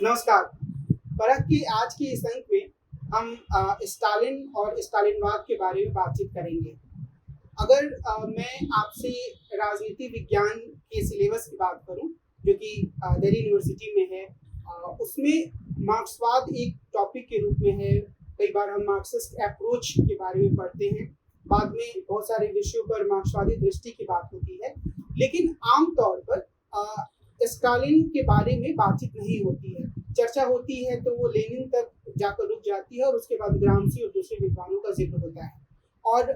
नमस्कार। परख के आज के इस अंक में हम स्टालिन और स्टालिनवाद के बारे में बातचीत करेंगे। अगर मैं आपसे राजनीति विज्ञान के सिलेबस की बात करूं, जो कि दिल्ली यूनिवर्सिटी में है, उसमें मार्क्सवाद एक टॉपिक के रूप में है। कई बार हम मार्क्सिस्ट अप्रोच के बारे में पढ़ते हैं, बाद में बहुत सारे विषयों पर मार्क्सवादी दृष्टि की बात होती है, लेकिन आमतौर पर स्टालिन के बारे में बातचीत नहीं होती है। चर्चा होती है तो वो लेनिन तक जाकर रुक जाती है और उसके बाद ग्रामसी और दूसरे विद्वानों का जिक्र होता है। और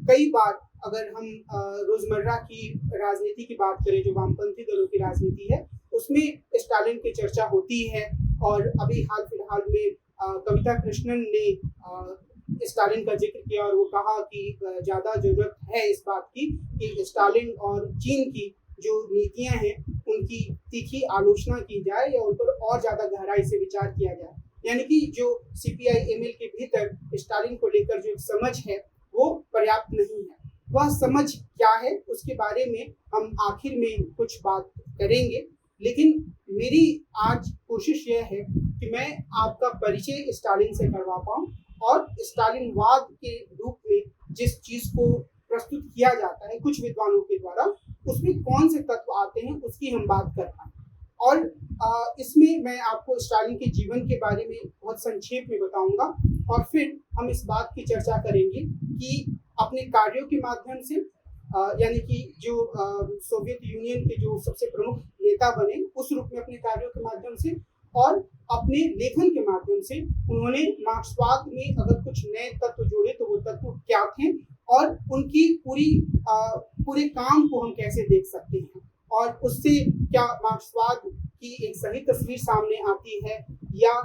कई बार अगर हम रोजमर्रा की राजनीति की बात करें, जो वामपंथी दलों की राजनीति है, उसमें स्टालिन की चर्चा होती है। और अभी हाल फिलहाल में कविता कृष्णन ने स्टालिन का जिक्र किया और वो कहा कि ज़्यादा जरूरत है इस बात की कि स्टालिन और चीन की जो नीतियां हैं उनकी तीखी आलोचना की जाए या उन पर और ज़्यादा गहराई से विचार किया जाए। यानी कि जो CPI-ML के भीतर स्टालिन को लेकर जो समझ है वो पर्याप्त नहीं है। वह समझ क्या है उसके बारे में हम आखिर में कुछ बात करेंगे, लेकिन मेरी आज कोशिश यह है कि मैं आपका परिचय स्टालिन से करवा पाऊँ और स्टालिनवाद के रूप में जिस चीज़ को प्रस्तुत किया जाता है कुछ विद्वानों के द्वारा, उसमें कौन से तत्व आते हैं उसकी हम बात कर पाएं। और इसमें मैं आपको स्टालिन के जीवन के बारे में बहुत संक्षेप में बताऊंगा और फिर हम इस बात की चर्चा करेंगे कि अपने कार्यों के माध्यम से यानी कि जो सोवियत यूनियन के जो सबसे प्रमुख नेता बने उस रूप में अपने कार्यों के माध्यम से और अपने लेखन के माध्यम से उन्होंने मार्क्सवाद में अगर कुछ नए तत्व जोड़े तो वो तत्व क्या थे और उनकी पूरे काम को हम कैसे देख सकते हैं और उससे क्या मार्क्सवाद की एक सही तस्वीर सामने आती है या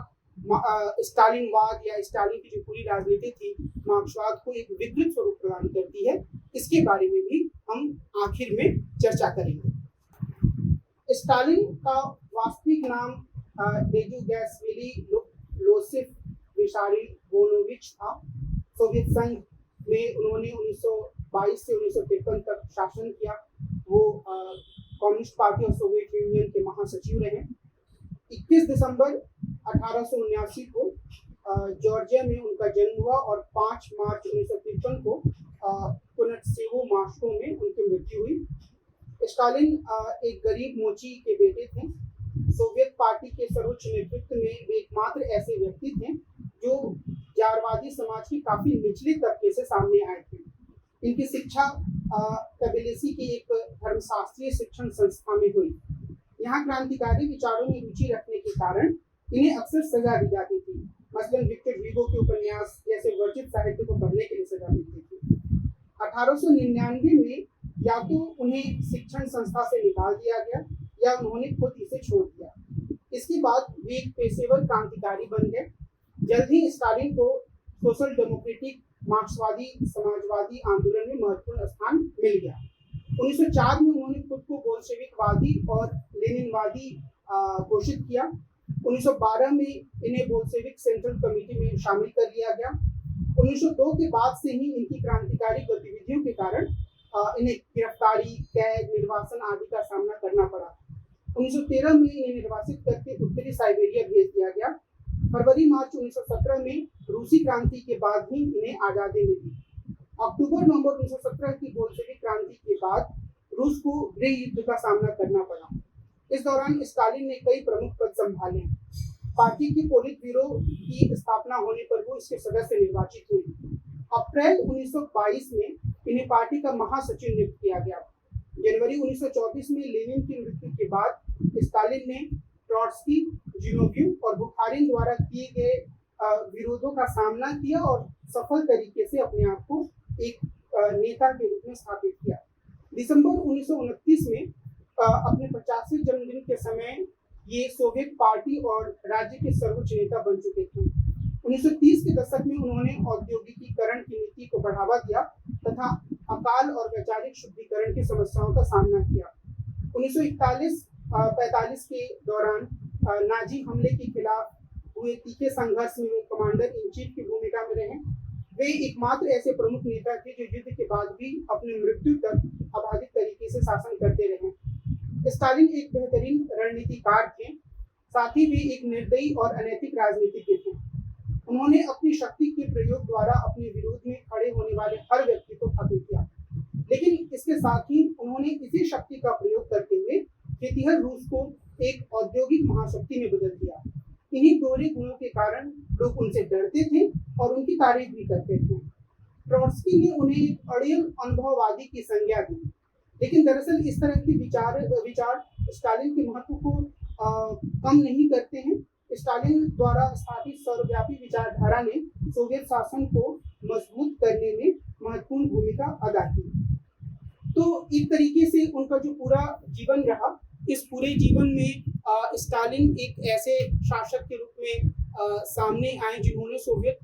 स्टालिनवाद या स्टालिन की जो पूरी राजनीति थी मार्क्सवाद को एक विकृत स्वरूप प्रदान करती है। इसके बारे में भी हम आखिर में चर्चा करेंगे। स्टालिन का वास्तविक नाम लेजुगैशविली लोसिफ विसारियोनोविच था। सोवियत संघ में उन्होंने 1922 से 1953 तक शासन किया। वो कम्युनिस्ट पार्टी और सोवियत यूनियन के महासचिव रहे। 21 दिसंबर 1879 को जॉर्जिया में उनका जन्म हुआ और 5 मार्च 1953 को कुनत्सेवो मॉस्को में उनकी मृत्यु हुई। स्टालिन एक गरीब मोची के बेटे थे। सोवियत पार्टी के सर्वोच्च नेतृत्व में वे एकमात्र ऐसे व्यक्ति थे जो जारवादी समाज की काफी निचले तबके से सामने आए थे। इनकी शिक्षा तबिलिसी की एक धर्मशास्त्रीय शिक्षण संस्था में हुई। यहाँ क्रांतिकारी विचारों में रुचि रखने के कारण इन्हें अक्सर सजा दी जाती थी। मसलन विक्टर ह्यूगो के उपन्यास जैसे वर्जित साहित्य को पढ़ने के लिए सजा मिलती थी। 1899 में या तो उन्हें शिक्षण संस्था से निकाल दिया गया या उन्होंने खुद इसे छोड़ दिया। इसके बाद वे एक पेशेवर क्रांतिकारी बन गए। जल्द ही स्टालिन को सोशल डेमोक्रेटिक मार्क्सवादी समाजवादी आंदोलन में महत्वपूर्ण स्थान मिल गया। 1904 में उन्होंने खुद को बोल्शेविकवादी और लेनिनवादी घोषित किया। 1912 में इन्हें बोल्शेविक सेंट्रल कमेटी में शामिल कर लिया गया। 1902 के बाद से ही इनकी क्रांतिकारी गतिविधियों के कारण इन्हें गिरफ्तारी, कैद, निर्वासन आदि का सामना करना पड़ा। 1913 में इन्हें निर्वासित करके उत्तरी साइबेरिया भेज दिया गया। फरवरी-मार्च 1917 में रूसी क्रांति के बाद ही इन्हें आज़ादी मिली। अक्टूबर-नवंबर 1917 की बोल्शेविक क्रांति के बाद रूस को गृह युद्ध का सामना करना पड़ा। इस दौरान स्टालिन ने कई प्रमुख पद संभाले। पार्टी की पोलित ब्यूरो की स्थापना होने पर वो इसके सदस्य निर्वाचित हुए। अप्रैल 1922 में इन्हें पार्टी का महासचिव नियुक्त किया गया। जनवरी 1924 में लेनिन की मृत्यु के बाद स्टालिन ने ट्रॉट्स्की, जिनोव्यू और बुखारिन द्वारा किए गए विरोधों का सामना किया और सफल तरीके से अपने आप को एक नेता के रूप में स्थापित किया। दिसंबर 1929 में अपने 50वें जन्मदिन के समय ये सोवियत पार्टी और राज्य के सर्वोच्च नेता बन चुके थे। 1930 के दशक में उन्होंने औद्योगिकीकरण की नीति को बढ़ावा दिया तथा अकाल और वैचारिक शुद्धिकरण की समस्याओं का सामना किया। 1941-45 के दौरान नाजी हमले के खिलाफ हुए तीखे संघर्ष में वो कमांडर इन चीफ की भूमिका में रहे। वे एकमात्र ऐसे प्रमुख नेता थे जो युद्ध के बाद भी अपनी मृत्यु तक अबाधित तरीके से शासन करते रहे। स्टालिन एक बेहतरीन रणनीतिकार थे। साथ ही वे एक निर्दयी और अनैतिक राजनीतिज्ञ थे। उन्होंने अपनी शक्ति के प्रयोग द्वारा अपने विरोध में खड़े होने वाले हर व्यक्ति को खत्म किया, लेकिन इसके साथ ही उन्होंने इसी शक्ति का प्रयोग करते हुए खेतिहर रूस को एक औद्योगिक महाशक्ति में बदल दिया। इन्हीं दोहरे गुणों के कारण लोग उनसे डरते थे और उनकी तारीफ भी करते थे। ट्रॉट्स्की ने उन्हें एक अड़ियल अनुभववादी की संज्ञा दी, लेकिन दरअसल इस तरह के विचार स्टालिन के महत्व को कम नहीं करते हैं। स्टालिन द्वारा स्थापित सर्वव्यापी विचारधारा ने सोवियत शासन को मजबूत करने में महत्वपूर्ण भूमिका अदा की। तो एक तरीके से उनका जो पूरा जीवन रहा, इस पूरे जीवन में स्टालिन एक ऐसे शासक के रूप में सामने आए जिन्होंने सोवियत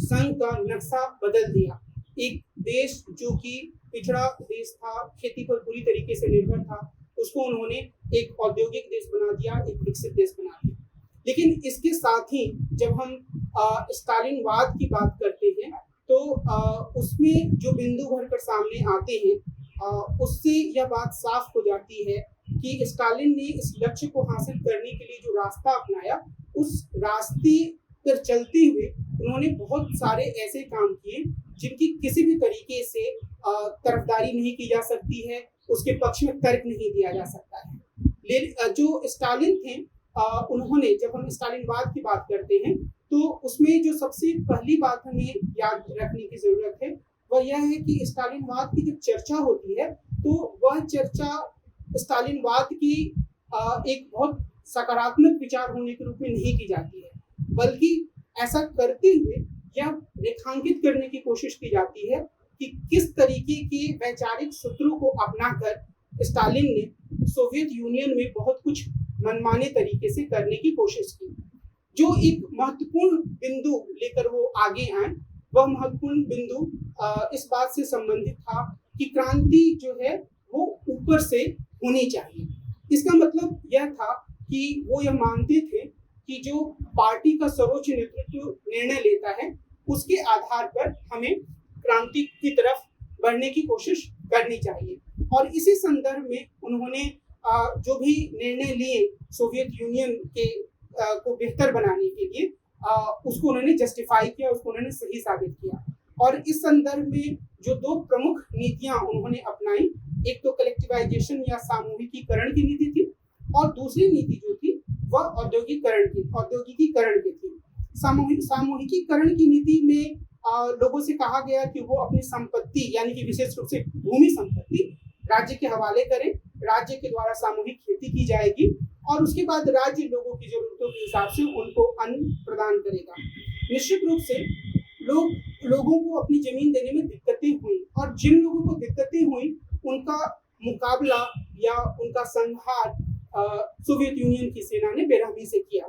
संघ का नक्शा बदल दिया। एक देश जो कि पिछड़ा देश था, खेती पर पूरी तरीके से निर्भर था, उसको उन्होंने एक औद्योगिक देश बना दिया, एक विकसित देश बना दिया। लेकिन इसके साथ ही जब हम स्टालिनवाद की बात करते हैं तो उसमें जो बिंदु भरकर सामने आते हैं, उससे यह बात साफ हो जाती है कि स्टालिन ने इस लक्ष्य को हासिल करने के लिए जो रास्ता अपनाया, उस रास्ते पर चलते हुए उन्होंने बहुत सारे ऐसे काम किए जिनकी किसी भी तरीके से तरफदारी नहीं की जा सकती है, उसके पक्ष में तर्क नहीं दिया जा सकता है। जो स्टालिन थे, उन्होंने, जब हम स्टालिनवाद की बात करते हैं तो उसमें जो सबसे पहली बात हमें याद रखने की जरूरत है वह यह है कि स्टालिनवाद की जब चर्चा होती है तो वह चर्चा स्टालिनवाद की एक बहुत सकारात्मक विचार होने के रूप में नहीं की जाती है, बल्कि ऐसा करते हुए यह रेखांकित करने की कोशिश की जाती है कि किस तरीके के वैचारिक सूत्रों को अपनाकर स्टालिन ने सोवियत यूनियन में बहुत कुछ मनमाने तरीके से करने की कोशिश की। जो एक महत्वपूर्ण बिंदु लेकर वो आगे आए, वह महत्वपूर्ण बिंदु इस बात से संबंधित था कि क्रांति जो है वो ऊपर से होनी चाहिए। इसका मतलब यह था कि वो यह मानते थे कि जो पार्टी का सर्वोच्च नेतृत्व निर्णय लेता है, उसके आधार पर हमें क्रांति की तरफ बढ़ने की कोशिश करनी चाहिए। और इसी संदर्भ में उन्होंने जो भी निर्णय लिए सोवियत यूनियन के को बेहतर बनाने के लिए, उसको उन्होंने जस्टिफाई किया, उसको उन्होंने सही साबित किया। और इस संदर्भ में जो दो प्रमुख नीतियां उन्होंने अपनाई, एक तो कलेक्टिवाइजेशन या सामूहिकीकरण की नीति थी, और दूसरी नीति जो थी वह औद्योगिकीकरण की थी। सामूहिकीकरण की नीति में लोगों से कहा गया कि वो अपनी संपत्ति, यानी कि विशेष रूप से भूमि संपत्ति, राज्य के हवाले करें, राज्य के द्वारा सामूहिक खेती की जाएगी और उसके बाद राज्य लोगों की जरूरतों के हिसाब से उनको अन्न प्रदान करेगा। निश्चित रूप से लोगों को अपनी जमीन देने में दिक्कतें हुई, और जिन लोगों को दिक्कतें हुई उनका मुकाबला या उनका संहार सोवियत यूनियन की सेना ने बेरहमी से किया।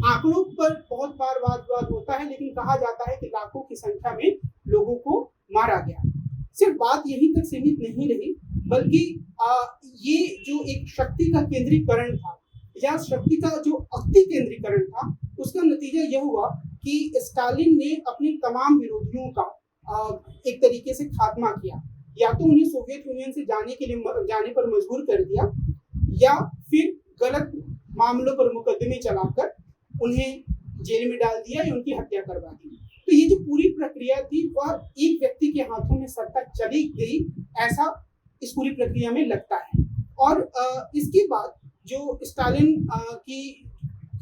आंकड़ों पर बहुत बार वाद होता है, लेकिन कहा जाता है कि लाखों की संख्या में लोगों को मारा गया। सिर्फ बात यहीं तक सीमित नहीं रही, बल्कि ये जो एक शक्ति का केंद्रीकरण था या शक्ति का जो अति केंद्रीकरण था, उसका नतीजा यह हुआ कि स्टालिन ने अपने तमाम विरोधियों का एक तरीके से खात्मा किया। या तो उन्हें सोवियत यूनियन से जाने पर मजबूर कर दिया, या फिर गलत मामलों पर मुकदमे चलाकर उन्हें जेल में डाल दिया या उनकी हत्या करवा दी। तो ये जो पूरी प्रक्रिया थी वह एक व्यक्ति के हाथों में सत्ता चली गई, ऐसा इस पूरी प्रक्रिया में लगता है। और इसके बाद जो स्टालिन की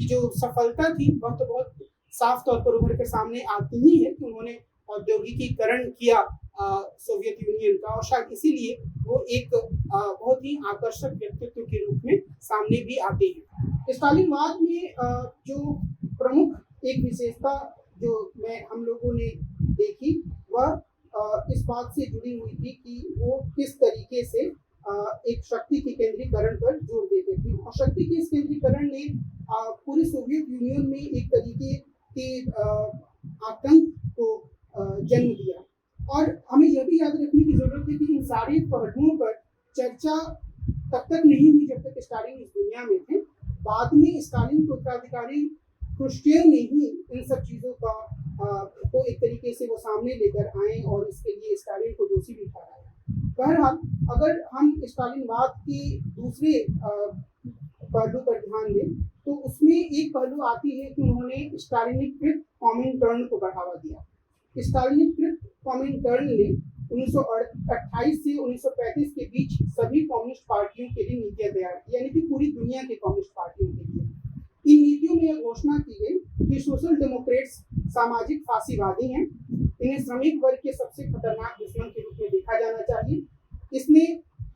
जो सफलता थी वह तो बहुत साफ तौर पर उभर कर सामने आती ही है कि उन्होंने औद्योगिकीकरण किया सोवियत यूनियन का, और शायद इसीलिए वो एक बहुत ही आकर्षक व्यक्तित्व के रूप में सामने भी आते हैं। स्टालिनवाद में जो प्रमुख एक विशेषता जो हम लोगों ने देखी वह इस बात से जुड़ी हुई थी कि वो किस तरीके से एक शक्ति के केंद्रीकरण पर जोर देते थे, और शक्ति के इस केंद्रीकरण ने पूरी सोवियत यूनियन में एक तरीके के आतंक को जन्म दिया। और हमें यह भी याद रखने की जरूरत है कि इन सारे पहलुओं पर चर्चा तब तक नहीं हुई जब तक स्टालिन इस दुनिया में थे। बाद में स्टालिन के उत्तराधिकारी क्रुश्चेव ने ही इन सब चीज़ों का को एक तरीके से वो सामने लेकर आए और इसके लिए स्टालिन को दोषी भी ठहराया। बहरहाल, अगर हम स्टालिनवाद के दूसरे पहलू पर ध्यान दें तो उसमें एक पहलू आती है कि उन्होंने स्टालिनीकृत कॉमिनटर्न को बढ़ावा दिया। स्टालिनीकृत कॉमिनटर्न ने 1928 से 1935 के बीच सभी कम्युनिस्ट पार्टियों के लिए नीतियां तैयार की, यानी कि पूरी दुनिया के कम्युनिस्ट पार्टियों के लिए। इन नीतियों में यह घोषणा की गई कि सोशल डेमोक्रेट्स सामाजिक फासीवादी हैं, इन्हें श्रमिक वर्ग के सबसे खतरनाक दुश्मन के रूप में देखा जाना चाहिए। इसने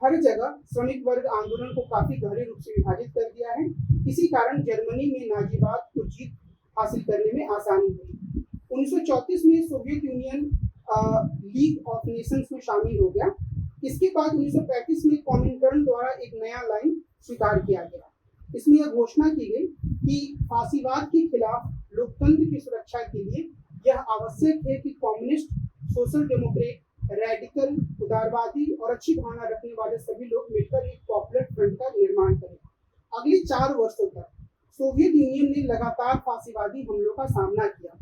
हर जगह श्रमिक वर्ग आंदोलन को काफी गहरे रूप से विभाजित कर दिया है। इसी कारण जर्मनी में नाजीवाद को जीत हासिल करने में आसानी हुई। 1934 में Soviet union league of Nations में शामिल हो गया। इसके बाद 1935 में कॉमिनटर्न द्वारा एक नया लाइन स्वीकार किया गया। इसमें यह घोषणा की गई कि फासीवाद के खिलाफ लोकतंत्र की सुरक्षा के लिए यह आवश्यक है कि कम्युनिस्ट, सोशल डेमोक्रेट, रेडिकल, उदारवादी और अच्छी भावना रखने वाले सभी लोग मिलकर एक पॉपुलर फ्रंट का निर्माण करें। अगले 4 वर्षों तक सोवियत यूनियन ने लगातार फासीवादी हमलों का सामना किया।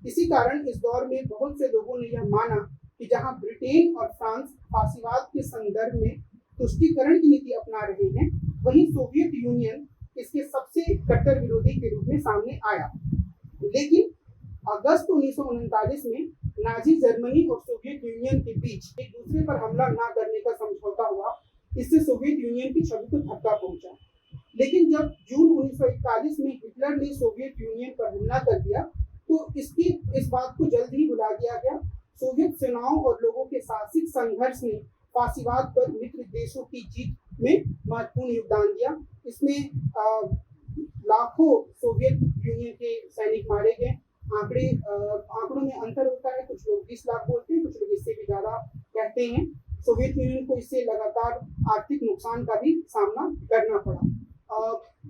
इसी कारण इस दौर में बहुत से लोगों ने यह माना कि जहां ब्रिटेन और फ्रांस फासीवाद के संदर्भ में तुष्टीकरण की नीति अपना रहे हैं, वहीं सोवियत यूनियन इसके सबसे कट्टर विरोधी के रूप में सामने आया। लेकिन अगस्त 1939 में नाजी जर्मनी और सोवियत यूनियन के बीच एक दूसरे पर हमला न करने का समझौता हुआ। इससे सोवियत यूनियन की छवि को धक्का पहुंचा। लेकिन जब जून 1941 में हिटलर ने सोवियत यूनियन पर हमला कर दिया, तो इस बात को जल्द ही भुला दिया गया। सोवियत सेनाओं और लोगों के साहसिक संघर्ष ने फासीवाद पर मित्र देशों की जीत में महत्वपूर्ण योगदान दिया। इसमें लाखों सोवियत यूनियन के सैनिक मारे गए। आंकड़ों में अंतर होता है, कुछ लोग 20 लाख बोलते हैं, कुछ लोग इससे भी ज्यादा कहते हैं। सोवियत यूनियन को इससे लगातार आर्थिक नुकसान का भी सामना करना पड़ा।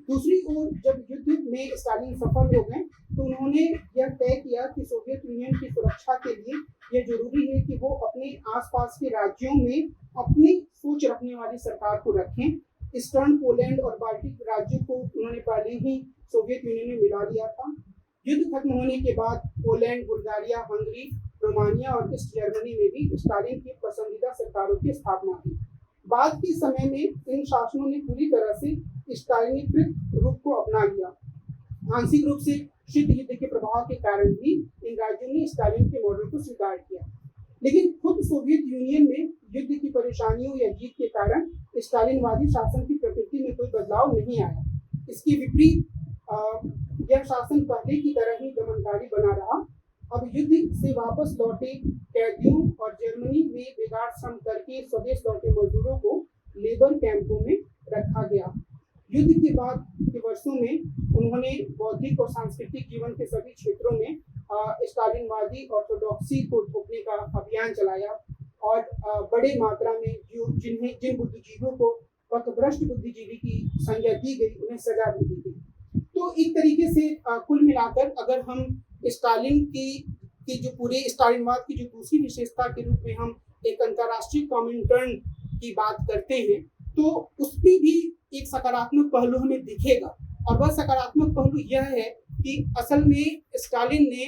दूसरी ओर जब युद्ध में स्टालिन सफल हो गए, तो उन्होंने यह तय किया कि सोवियत यूनियन की सुरक्षा के लिए यह जरूरी है कि वो अपने आसपास के राज्यों में अपनी सोच रखने वाली सरकार को रखें। ईस्टर्न पोलैंड और बाल्टिक राज्यों को उन्होंने पहले ही सोवियत यूनियन में मिला लिया था। युद्ध खत्म होने के बाद पोलैंड, बुल्गारिया, हंगरी, रोमानिया और ईस्ट जर्मनी में भी स्टालिन की पसंदीदा सरकारों की स्थापना हुई। बाद के समय में इन शासनों ने पूरी तरह से स्टालिनीकृत रूप को अपना लिया। आंशिक रूप से शीत युद्ध के प्रभाव के कारण भी इन राज्यों ने स्टालिन के मॉडल को स्वीकार किया। लेकिन खुद सोवियत यूनियन में युद्ध की परेशानियों या जीत के कारण स्टालिनवादी शासन की प्रकृति में कोई बदलाव नहीं आया। इसके विपरीत यह शासन पहले की तरह ही दमनकारी बना रहा। अब युद्ध से वापस लौटे कैदियों और जर्मनी में बेकार श्रम करके स्वदेश लौटे मजदूरों को लेबर कैंपों में रखा गया। युद्ध के बाद के वर्षों में उन्होंने बौद्धिक और सांस्कृतिक जीवन के सभी क्षेत्रों में स्टालिनवादी ऑर्थोडॉक्सी को थोपने का अभियान चलाया और बड़े मात्रा में जिन बुद्धिजीवियों को पथभ्रष्ट बुद्धिजीवी की संज्ञा दी गई, उन्हें सजा भी दी गई। तो एक तरीके से कुल मिलाकर अगर हम स्टालिन की जो पूरे स्टालिनवाद की जो दूसरी विशेषता के रूप में हम एक अंतर्राष्ट्रीय कॉमिनटर्न की बात करते हैं, तो उसमें भी एक सकारात्मक पहलू हमें दिखेगा। और वह सकारात्मक पहलू यह है कि असल में स्टालिन ने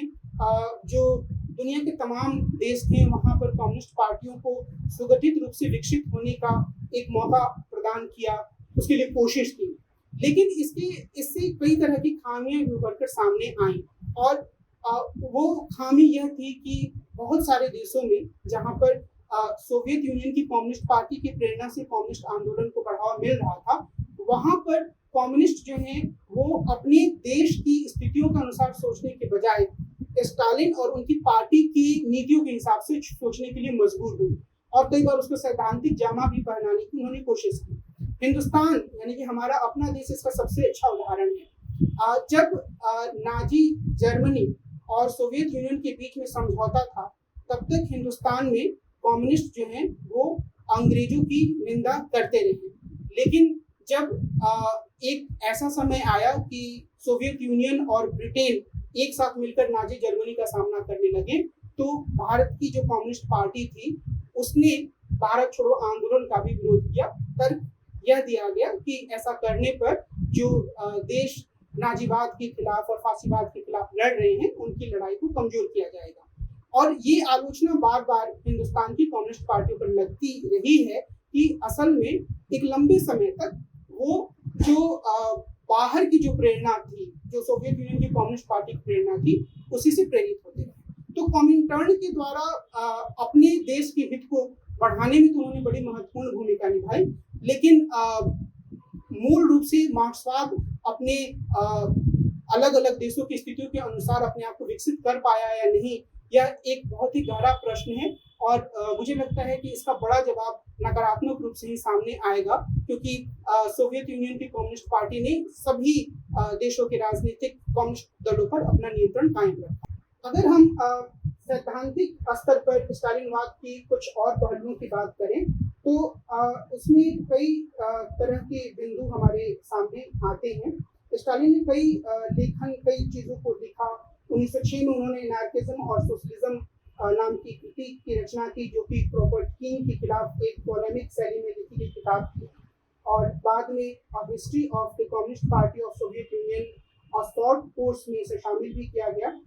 जो दुनिया के तमाम देश थे वहाँ पर कम्युनिस्ट पार्टियों को सुगठित रूप से विकसित होने का एक मौका प्रदान किया, उसके लिए कोशिश की। लेकिन इससे कई तरह की खामियां उभर कर सामने आई और वो खामी यह थी कि बहुत सारे देशों में जहाँ पर सोवियत यूनियन की कम्युनिस्ट पार्टी की प्रेरणा से कम्युनिस्ट आंदोलन को बढ़ावा मिल रहा था, वहाँ पर कम्युनिस्ट जो हैं वो अपने देश की स्थितियों के अनुसार सोचने के बजाय स्टालिन और उनकी पार्टी की नीतियों के हिसाब से सोचने के लिए मजबूर हुए और कई बार उसको सैद्धांतिक जामा भी पहनाने की उन्होंने कोशिश की। हिंदुस्तान यानी कि हमारा अपना देश इसका सबसे अच्छा उदाहरण है। जब नाजी जर्मनी और सोवियत यूनियन के बीच में समझौता था, तब तक हिंदुस्तान में कम्युनिस्ट जो हैं वो अंग्रेजों की निंदा करते रहे। लेकिन जब एक ऐसा समय आया कि सोवियत यूनियन और ब्रिटेन एक साथ मिलकर नाजी जर्मनी का सामना करने लगे, तो भारत की जो कम्युनिस्ट पार्टी थी उसने भारत छोड़ो आंदोलन का भी विरोध किया। तर्क यह दिया गया कि ऐसा करने पर जो देश नाजीवाद के खिलाफ और फासीवाद के खिलाफ लड़ रहे हैं उनकी लड़ाई को कमजोर किया जाएगा। और ये आलोचना बार बार हिंदुस्तान की कम्युनिस्ट पार्टियों पर लगती रही है कि असल में एक लंबे समय तक वो जो बाहर की जो प्रेरणा थी, जो सोवियत यूनियन की कम्युनिस्ट पार्टी की प्रेरणा थी, उसी से प्रेरित होते रहे। तो कॉमिंटर्न के द्वारा अपने देश के हित को बढ़ाने में तो उन्होंने बड़ी महत्वपूर्ण भूमिका निभाई, लेकिन मूल रूप से मार्क्सवाद अपने अलग अलग देशों की स्थितियों के अनुसार अपने आप को विकसित कर पाया या नहीं, यह एक बहुत ही गहरा प्रश्न है। और मुझे लगता है कि इसका बड़ा जवाब नकारात्मक रूप से ही सामने आएगा, क्योंकि सोवियत यूनियन की कम्युनिस्ट पार्टी ने सभी देशों के राजनीतिक कम्युनिस्ट दलों पर अपना नियंत्रण कायम रखा। अगर हम सैद्धांतिक स्तर पर स्टालिनवाद की कुछ और पहलुओं की बात करें तो उसमें कई तरह के बिंदु हमारे सामने आते हैं। स्टालिन ने कई चीज़ों को लिखा। 1906 में उन्होंने एनार्किज्म और सोशलिज्म नाम की कृति की रचना की, जो कि क्रोपोटकिन के खिलाफ एक पोलेमिक शैली में लिखी गई किताब थी। और बाद में history of the communist party of Soviet union और शॉर्ट कोर्स में इसे शामिल भी किया गया।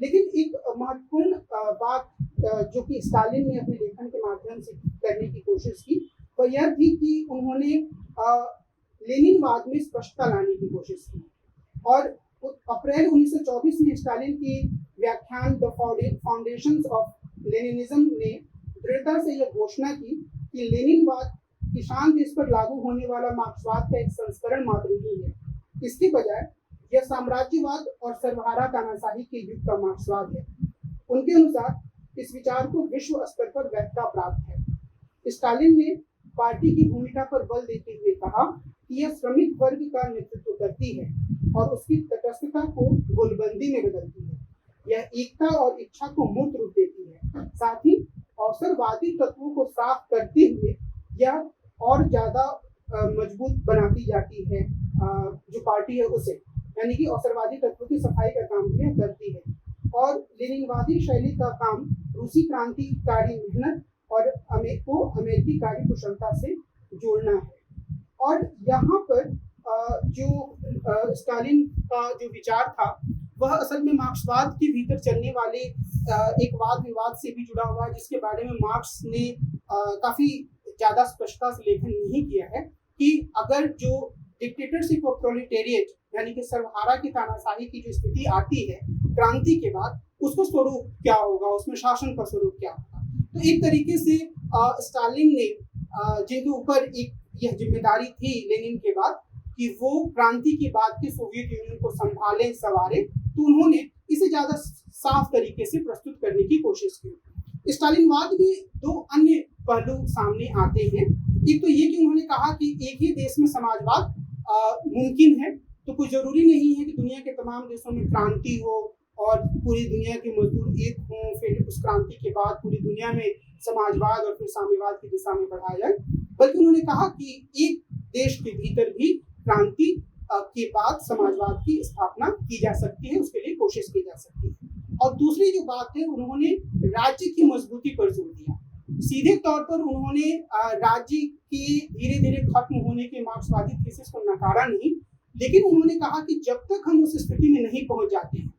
लेकिन एक महत्वपूर्ण बात जो कि स्टालिन ने अपने लेखन के माध्यम से करने की कोशिश की, वह यह थी कि उन्होंने लेनिनवाद में स्पष्टता लाने की कोशिश की। और अप्रैल 1924 में स्टालिन की व्याख्यान द फाउंडेशंस ऑफ लेनिनिज्म ने दृढ़ता से यह घोषणा की कि लेनिनवाद किसान देश पर लागू होने वाला मार्क्सवाद का एक संस्करण मात्र नहीं है, इसके बजाय यह साम्राज्यवाद और सर्वहारा तानाशाही के युग का मार्क्सवाद है। उनके अनुसार इस विचार को विश्व स्तर पर वैधता प्राप्त है। स्टालिन ने पार्टी की भूमिका पर बल देते हुए कहा कि यह श्रमिक वर्ग का नेतृत्व करती है और उसकी तटस्थता को गोलबंदी में बदलती है। यह एकता और इच्छा को मूर्त रूप देती है, साथ ही अवसरवादी तत्वों को साफ करते हुए यह और ज्यादा मजबूत बनाती जाती है जो पार्टी है उसे, यानी कि अवसरवादी तत्वों की सफाई का काम भी यह करती है। और लेनिनवादी शैली का काम रूसी क्रांतिकारी मेहनत और अमेरिकी कार्य कुशलता से जोड़ना है। और यहाँ पर जो स्टालिन का जो विचार था वह असल में मार्क्सवाद के भीतर चलने वाले एक वाद विवाद से भी जुड़ा हुआ है, जिसके बारे में मार्क्स ने काफी ज्यादा स्पष्टता से लेखन नहीं किया है कि अगर जो डिक्टेटरशिप ऑफ प्रोलेटेरिएट यानी कि सर्वहारा की तानाशाही की जो स्थिति आती है क्रांति के बाद, उसका स्वरूप क्या होगा, उसमें शासन का स्वरूप क्या होगा। तो एक तरीके से स्टालिन ने जिनके ऊपर एक यह जिम्मेदारी थी लेनिन के बाद कि वो क्रांति के बाद के सोवियत यूनियन को संभाले संवारे, तो उन्होंने इसे ज्यादा साफ तरीके से प्रस्तुत करने की कोशिश की। स्टालिनवाद में दो अन्य पहलू सामने आते हैं। एक तो ये कि उन्होंने कहा कि एक ही देश में समाजवाद मुमकिन है, तो कोई जरूरी नहीं है कि दुनिया के तमाम देशों में क्रांति हो और पूरी दुनिया के मजदूर एक हों, फिर उस क्रांति के बाद पूरी दुनिया में समाजवाद और फिर साम्यवाद की दिशा में बढ़ाया जाए। बल्कि उन्होंने कहा कि एक देश के भीतर भी क्रांति के बाद समाजवाद की स्थापना की जा सकती है, उसके लिए कोशिश की जा सकती है। और दूसरी जो बात है, उन्होंने राज्य की मजबूती पर जोर दिया। सीधे तौर पर उन्होंने राज्य की धीरे धीरे खत्म होने के मार्क्सवादी थीसिस को नकारा नहीं, लेकिन उन्होंने कहा कि जब तक हम उस स्थिति में नहीं पहुंच जाते हैं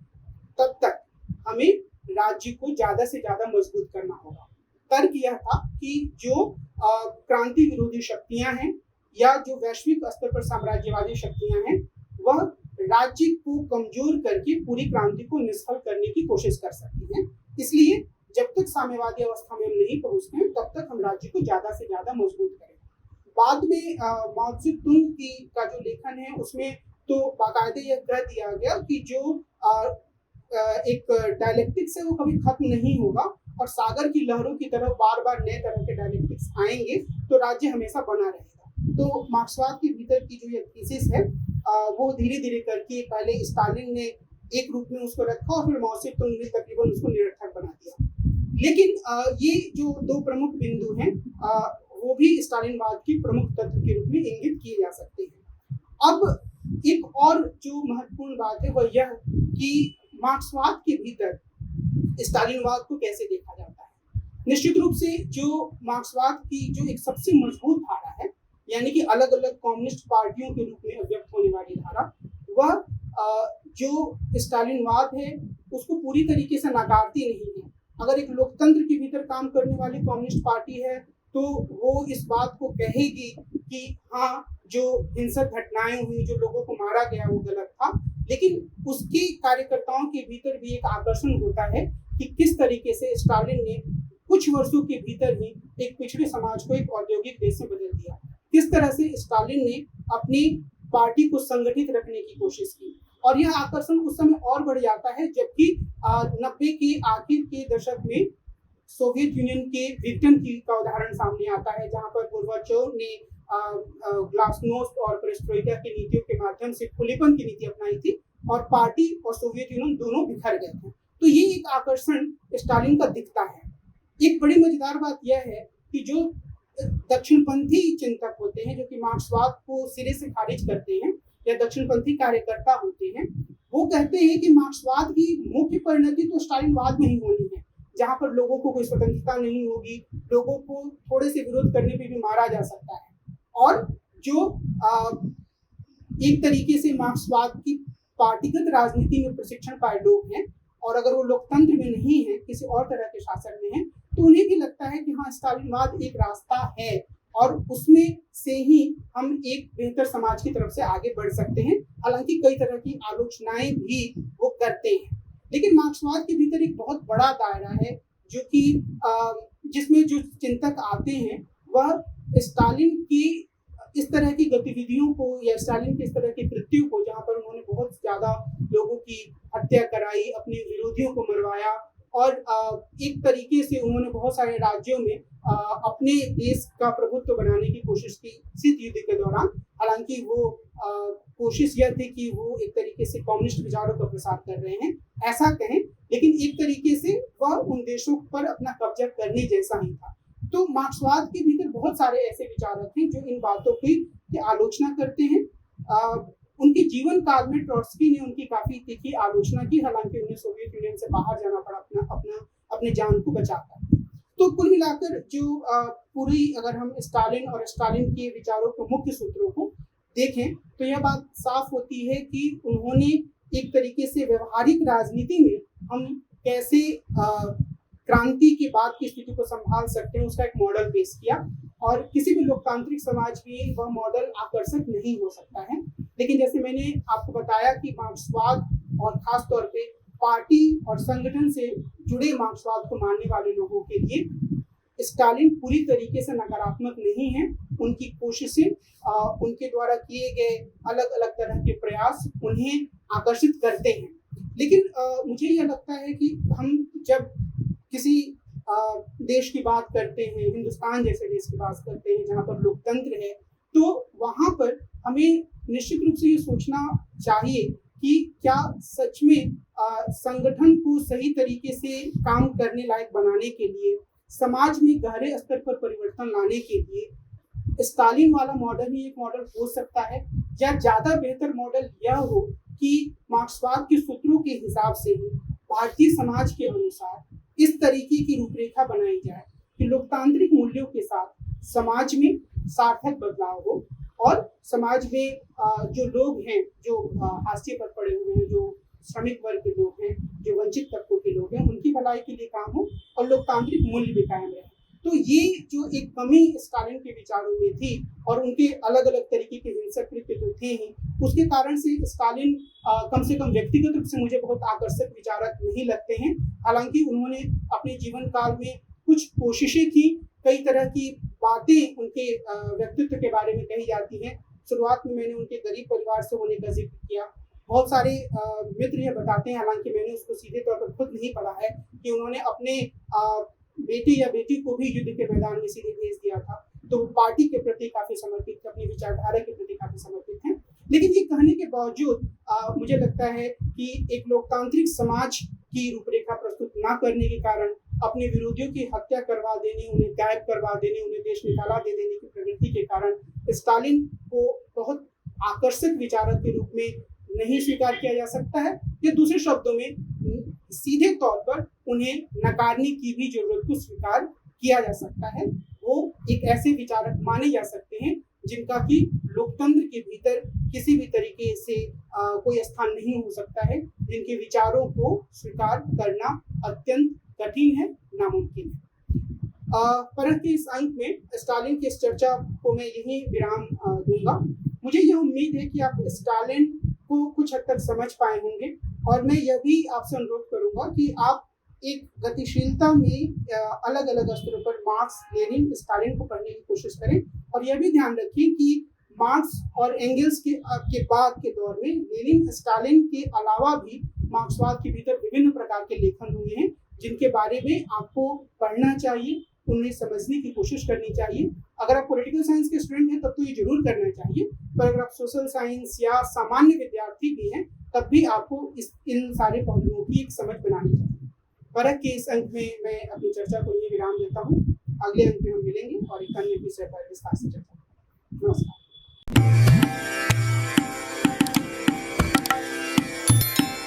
तब तक हमें राज्य को ज्यादा से ज्यादा मजबूत करना होगा। तर्क यह था कि जो क्रांति विरोधी शक्तियां हैं या जो वैश्विक स्तर पर साम्राज्यवादी शक्तियां हैं, वह राज्य को कमजोर करके पूरी क्रांति को निष्फल करने की कोशिश कर सकती हैं। इसलिए जब तक साम्यवादी अवस्था में हम नहीं पहुंचते हैं तब तक हम राज्य को ज्यादा से ज्यादा मजबूत करें। बाद में माओ त्से-तुंग का जो लेखन है उसमें तो बाकायदे यह कह दिया गया कि जो एक डायलेक्टिक्स है वो कभी खत्म नहीं होगा और सागर की लहरों की तरह बार बार नए तरह के डायलेक्टिक्स आएंगे तो राज्य हमेशा बना रहेगा। तो मार्क्सवाद के भीतर की जो ये थीसिस है वो धीरे धीरे करके पहले स्टालिन ने एक रूप में उसको रखा और फिर माओ त्से-तुंग ने तकरीबन उसको निरर्थक बना दिया। लेकिन ये जो दो प्रमुख बिंदु हैं वो भी स्टालिनवाद की प्रमुख तत्व के रूप में इंगित किए जा सकते हैं। अब एक और जो महत्वपूर्ण बात है वह यह कि मार्क्सवाद के भीतर स्टालिनवाद को कैसे देखा जाता है। निश्चित रूप से जो मार्क्सवाद की जो एक सबसे मजबूत धारा है, यानी कि अलग अलग कम्युनिस्ट पार्टियों के रूप में अभिव्यक्त होने वाली धारा, वह जो स्टालिनवाद है उसको पूरी तरीके से नकारती नहीं है। अगर एक लोकतंत्र के भीतर काम करने वाली कम्युनिस्ट पार्टी है तो वो इस बात को कहेगी कि हाँ जो हिंसक घटनाएं हुई, जो लोगों को मारा गया, वो गलत था, लेकिन उसके कार्यकर्ताओं के भीतर भी एक आकर्षण होता है कि किस तरीके से स्टालिन ने कुछ वर्षों के भीतर ही एक पिछड़े समाज को एक औद्योगिक देश में बदल दिया। किस तरह से स्टालिन ने अपनी पार्टी को संगठित रखने की कोशिश की, और यह आकर्षण उस समय और बढ़ जाता है जबकि 90 के आखिर के दशक में सोवियत यूनियन के विघटन का उदाहरण सामने आता है, जहां पर गोर्बाचोव ने ग्लासनोस्ट और पेरेस्ट्रोइका की नीतियों के माध्यम से खुलेपन की नीति अपनाई थी और पार्टी और सोवियत यूनियन दोनों बिखर गए थे। तो ये एक आकर्षण स्टालिन का दिखता है। एक बड़ी मजेदार बात यह है कि जो दक्षिणपंथी चिंतक होते हैं, जो कि मार्क्सवाद को सिरे से खारिज करते हैं या दक्षिणपंथी कार्यकर्ता होते हैं, वो कहते हैं कि मार्क्सवाद की मुख्य परिणति तो स्टालिनवाद में ही होनी है, जहां पर लोगों को कोई स्वतंत्रता नहीं होगी, लोगों को थोड़े से विरोध करने पे भी मारा जा सकता है। और जो एक तरीके से मार्क्सवाद की पार्टीगत राजनीति में प्रशिक्षण पाए लोग हैं, और अगर वो लोकतंत्र में नहीं है, किसी और तरह के शासन में है, तो उन्हें भी लगता है कि हाँ, स्टालिनवाद एक रास्ता है और उसमें से ही हम एक बेहतर समाज की तरफ से आगे बढ़ सकते हैं। हालांकि कई तरह की आलोचनाएं भी वो करते हैं, लेकिन मार्क्सवाद के भीतर एक बहुत बड़ा दायरा है जो कि जिसमें जो चिंतक आते हैं वह स्टालिन की इस तरह की गतिविधियों को या स्टालिन की इस तरह की कृत्यों को, जहाँ पर उन्होंने बहुत ज्यादा लोगों की हत्या कराई, अपने विरोधियों को मरवाया, और एक तरीके से उन्होंने बहुत सारे राज्यों में अपने देश का प्रभुत्व बनाने की कोशिश की शीत युद्ध के दौरान। हालांकि वो कोशिश यह थी कि वो एक तरीके से कम्युनिस्ट विचारों का प्रसार कर रहे हैं, ऐसा कहें, लेकिन एक तरीके से वह उन देशों पर अपना कब्जा करने जैसा ही था। तो मार्क्सवाद के भीतर बहुत सारे ऐसे विचारक हैं जो इन बातों की आलोचना करते हैं। उनके जीवन काल में ट्रॉट्स्की ने उनकी काफी तीखी आलोचना की, हालांकि उन्हें सोवियत यूनियन से बाहर जाना पड़ा अपने जान को बचाकर। तो कुल मिलाकर जो पूरी अगर हम स्टालिन और स्टालिन के विचारों के मुख्य सूत्रों को देखें तो यह बात साफ होती है कि उन्होंने एक तरीके से व्यवहारिक राजनीति में हम कैसे क्रांति के बाद की स्थिति को संभाल सकते हैं उसका एक मॉडल पेश किया, और किसी भी लोकतांत्रिक समाज में वह मॉडल आकर्षक नहीं हो सकता है। लेकिन जैसे मैंने आपको बताया कि मार्क्सवाद और खासतौर पे पार्टी और संगठन से जुड़े मार्क्सवाद को मानने वाले लोगों के लिए स्टालिन पूरी तरीके से नकारात्मक नहीं है। उनकी कोशिशें, उनके द्वारा किए गए अलग अलग तरह के प्रयास उन्हें आकर्षित करते हैं। लेकिन मुझे यह लगता है कि हम जब किसी देश की बात करते हैं, हिंदुस्तान जैसे देश की बात करते हैं जहाँ पर लोकतंत्र है, तो वहाँ पर हमें निश्चित रूप से ये सोचना चाहिए कि क्या सच में संगठन को सही तरीके से काम करने लायक बनाने के लिए, समाज में गहरे स्तर पर परिवर्तन लाने के लिए स्टालिन वाला मॉडल ही एक मॉडल हो सकता है, या ज्यादा बेहतर मॉडल यह हो कि मार्क्सवाद के सूत्रों के हिसाब से ही भारतीय समाज के अनुसार इस तरीके की रूपरेखा बनाई जाए कि लोकतांत्रिक मूल्यों के साथ समाज में सार्थक बदलाव हो, और समाज में जो लोग हैं, जो हाशिए पर पड़े हुए हैं, जो श्रमिक वर्ग के लोग हैं, जो वंचित तबकों के लोग हैं, उनकी भलाई के लिए काम हो और लोकतांत्रिक मूल्य भी कायम रहे। तो ये जो एक कमी स्टालिन के विचारों में थी, और उनके अलग अलग तरीके के हिंसक कृत्य तो थे ही, उसके कारण से स्टालिन कम से कम व्यक्तिगत रूप से मुझे बहुत आकर्षक विचारक नहीं लगते हैं। हालांकि उन्होंने अपने जीवन काल में कुछ कोशिशें की, कई तरह की बातें उनके व्यक्तित्व के बारे में कही जाती हैं। शुरुआत में मैंने उनके गरीब परिवार से होने का जिक्र किया। बहुत सारे मित्र ये बताते हैं, हालांकि मैंने उसको सीधे तौर पर खुद नहीं पढ़ा है, कि उन्होंने अपने बेटे या बेटी को भी युद्ध के मैदान में सीधे भेज दिया था। तो वो पार्टी के प्रति काफी समर्पित थे, अपनी विचारधारा के प्रति काफी समर्पित हैं। लेकिन ये कहने के बावजूद मुझे लगता है कि एक लोकतांत्रिक समाज की रूपरेखा प्रस्तुत न करने के कारण, अपने विरोधियों की हत्या करवा देने, उन्हें गायब करवा देने, उन्हें देश निकाला दे देने की प्रवृत्ति के कारण स्टालिन को बहुत आकर्षक विचारक के रूप में नहीं स्वीकार किया जा सकता है। या दूसरे शब्दों में सीधे तौर पर उन्हें नकारने की भी जरूरत को स्वीकार किया जा सकता है। वो एक ऐसे विचारक माने जा सकते हैं जिनका कि लोकतंत्र के भीतर किसी भी तरीके से कोई स्थान नहीं हो सकता है, जिनके विचारों को स्वीकार करना अत्यंत कठिन है, नामुमकिन है। परख के इस अंक में स्टालिन की इस चर्चा को मैं यही विराम दूंगा। मुझे यह उम्मीद है कि आप स्टालिन को कुछ हद तक समझ पाए होंगे, और मैं यह भी आपसे अनुरोध करूंगा कि आप एक गतिशीलता में अलग अलग स्तरों पर मार्क्स, लेनिन, स्टालिन को पढ़ने की कोशिश करें, और यह भी ध्यान रखें कि मार्क्स और एंगल्स के बाद के दौर में लेनिन, स्टालिन के अलावा भी मार्क्सवाद के भीतर विभिन्न प्रकार के लेखन हुए हैं जिनके बारे में आपको पढ़ना चाहिए, उन्हें समझने की कोशिश करनी चाहिए। अगर आप पॉलिटिकल साइंस के स्टूडेंट हैं तब तो ये जरूर करना चाहिए, पर अगर आप सोशल साइंस या सामान्य विद्यार्थी भी हैं तब भी आपको इन सारे पहलुओं की एक समझ बनानी चाहिए। परख के इस अंक में मैं अपनी चर्चा को ये विराम देता हूँ। अगले अंक में हम मिलेंगे और एक अन्य विषय पर विस्तार से चर्चा करेंगे। नमस्कार।